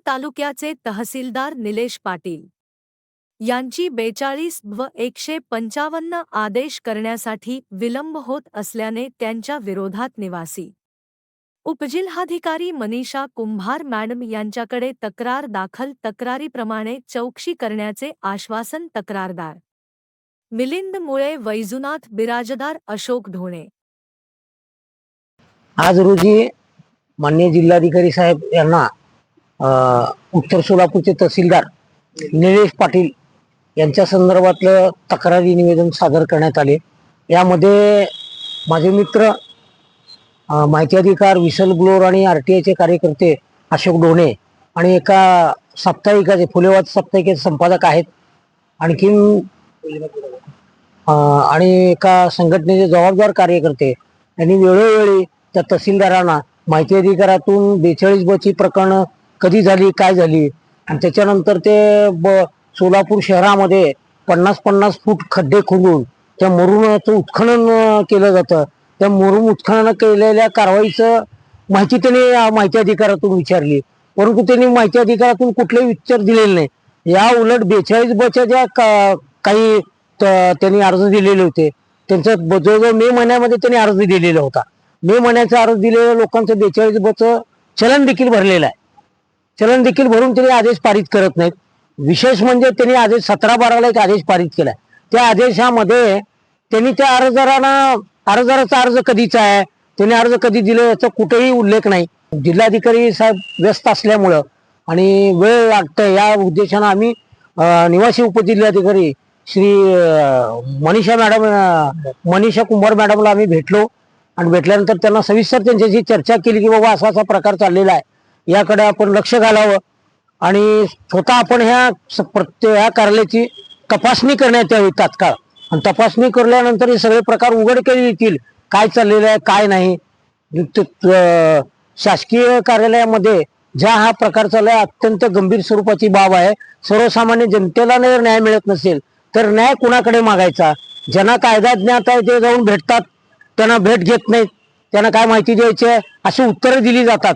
तालुक्याचे तहसीलदार निलेश पाटील यांची 42 व 155 आदेश करण्यासाठी विलंब होत असल्याने त्यांच्या विरोधात निवासी उपजिल्हाधिकारी मनीषा कुंभार मॅडम यांच्याकडे तक्रार दाखल. तक्रारीप्रमाणे चौकशी करण्याचे आश्वासन. तक्रारदार मिलिंद मुळे, वैजुनाथ बिराजदार, अशोक ढोणे. आज रोजी माननीय जिल्हाधिकारी साहेब यांना उत्तर सोलापूरचे तहसीलदार निलेश पाटील यांच्या संदर्भातलं तक्रारी निवेदन सादर करण्यात आले. यामध्ये माझे मित्र माहिती अधिकार, विसल ब्लोअर आणि RTIचे कार्यकर्ते अशोक ढोणे आणि एका साप्ताहिकाचे फुलेवाद साप्ताहिकाचे संपादक आहेत. आणखीन आणि एका संघटनेचे जबाबदार कार्यकर्ते यांनी वेळोवेळी त्या तहसीलदारांना माहिती अधिकारातून 42 ची प्रकरणं कधी झाली, काय झाली, आणि त्याच्यानंतर ते सोलापूर शहरामध्ये 50-50 फूट खड्डे खोदून त्या मुरुमाचं उत्खनन केलं जातं. त्या मुरुम उत्खनन केलेल्या कारवाईचं माहिती त्यांनी माहिती अधिकारातून विचारली, परंतु त्यांनी माहिती अधिकारातून कुठलेही उत्तर दिलेले नाही. या उलट 42 ज्या काही त्यांनी अर्ज दिलेले होते, त्यांचं जवळजवळ मे महिन्यामध्ये त्यांनी अर्ज दिलेला होता. मे महिन्याचा अर्ज दिलेल्या लोकांचं 42 चलन देखील भरलेलं आहे. चलन देखील भरून त्यांनी आदेश पारित करत नाहीत. विशेष म्हणजे त्यांनी आदेश 17/12 एक आदेश पारित केलाय. त्या आदेशामध्ये त्यांनी त्या अर्जदाराचा अर्ज कधीचा आहे, त्यांनी अर्ज कधी दिले याचा कुठेही उल्लेख नाही. जिल्हाधिकारी साहेब व्यस्त असल्यामुळं आणि वेळ लागतंय या उद्देशानं आम्ही निवासी उपजिल्हाधिकारी श्री मनीषा कुंभार मॅडमला आम्ही भेटलो आणि भेटल्यानंतर त्यांना सविस्तर त्यांच्याशी चर्चा केली की बाबा असा प्रकार चाललेला आहे, याकडे आपण लक्ष घालावं आणि स्वतः आपण ह्या कार्यालयाची तपासणी करण्यात यावी तात्काळ. आणि तपासणी केल्यानंतर हे सगळे प्रकार उघड केले येतील, काय चाललेलं आहे काय नाही. शासकीय कार्यालयामध्ये ज्या हा प्रकार चालला आहे अत्यंत गंभीर स्वरूपाची बाब आहे. सर्वसामान्य जनतेला जर न्याय मिळत नसेल तर न्याय कुणाकडे मागायचा? ज्यांना कायदा ज्ञात आहे ते जाऊन भेटतात, त्यांना भेट घेत नाहीत, त्यांना काय माहिती द्यायची आहे अशी उत्तरं दिली जातात.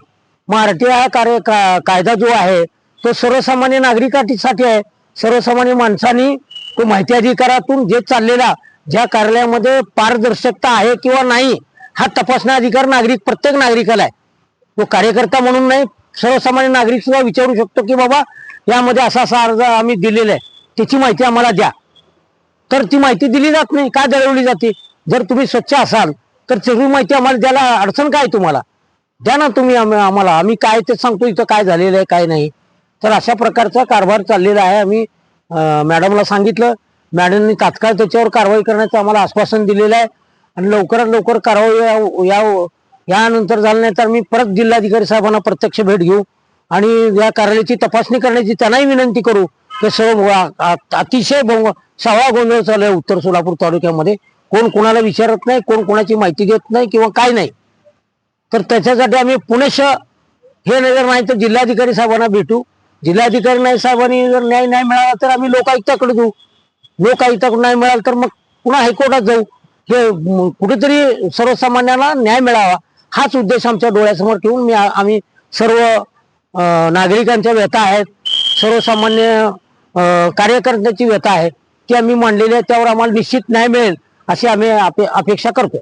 मग RTI कायदा जो आहे तो सर्वसामान्य नागरिकांसाठी आहे. सर्वसामान्य माणसांनी तो माहिती अधिकारातून जे चाललेला ज्या कार्यालयामध्ये पारदर्शकता आहे किंवा नाही हा तपासणा अधिकार प्रत्येक नागरिकाला आहे. तो कार्यकर्ता म्हणून नाही, सर्वसामान्य नागरिक सुद्धा विचारू शकतो की बाबा यामध्ये असा अर्ज आम्ही दिलेला आहे, त्याची माहिती आम्हाला द्या. तर ती माहिती दिली जात नाही, का दळवली जाते? जर तुम्ही स्वच्छ असाल तर सगळी माहिती आम्हाला द्यायला अडचण काय? तुम्हाला द्या ना तुम्ही आम्हाला, आम्ही काय ते सांगतो इथं काय झालेलं आहे काय नाही. तर अशा प्रकारचा कारभार चाललेला आहे. आम्ही मॅडमला सांगितलं, मॅडमनी तात्काळ त्याच्यावर कारवाई करण्याचं आम्हाला आश्वासन दिलेलं आहे आणि लवकरात लवकर कारवाई यानंतर झालं नाही तर मी परत जिल्हाधिकारी साहेबांना प्रत्यक्ष भेट घेऊ आणि या कार्यालयाची तपासणी करण्याची त्यांनाही विनंती करू. ते सर्व अतिशय सावळा गोंधळ चालू आहे उत्तर सोलापूर तालुक्यामध्ये. कोण कोणाला विचारत नाही, कोण कोणाची माहिती देत नाही किंवा काय नाही. तर त्याच्यासाठी आम्ही पुणेश हे नजर नाही तर जिल्हाधिकारी साहेबांना भेटू. जिल्हाधिकारी साहेबांनी जर न्याय नाही मिळाला तर आम्ही लोकायुक्ताकडे जाऊ. लोकायुक्ताकडे नाही मिळाला तर मग पुन्हा हायकोर्टात जाऊ. हे कुठेतरी सर्वसामान्यांना न्याय मिळावा हाच उद्देश आमच्या डोळ्यासमोर ठेवून आम्ही सर्व नागरिकांच्या व्यथा आहेत, सर्वसामान्य कार्यकर्त्यांची व्यथा आहे ती आम्ही मांडलेली आहे. त्यावर आम्हाला निश्चित न्याय मिळेल अशी आम्ही अपेक्षा करतो.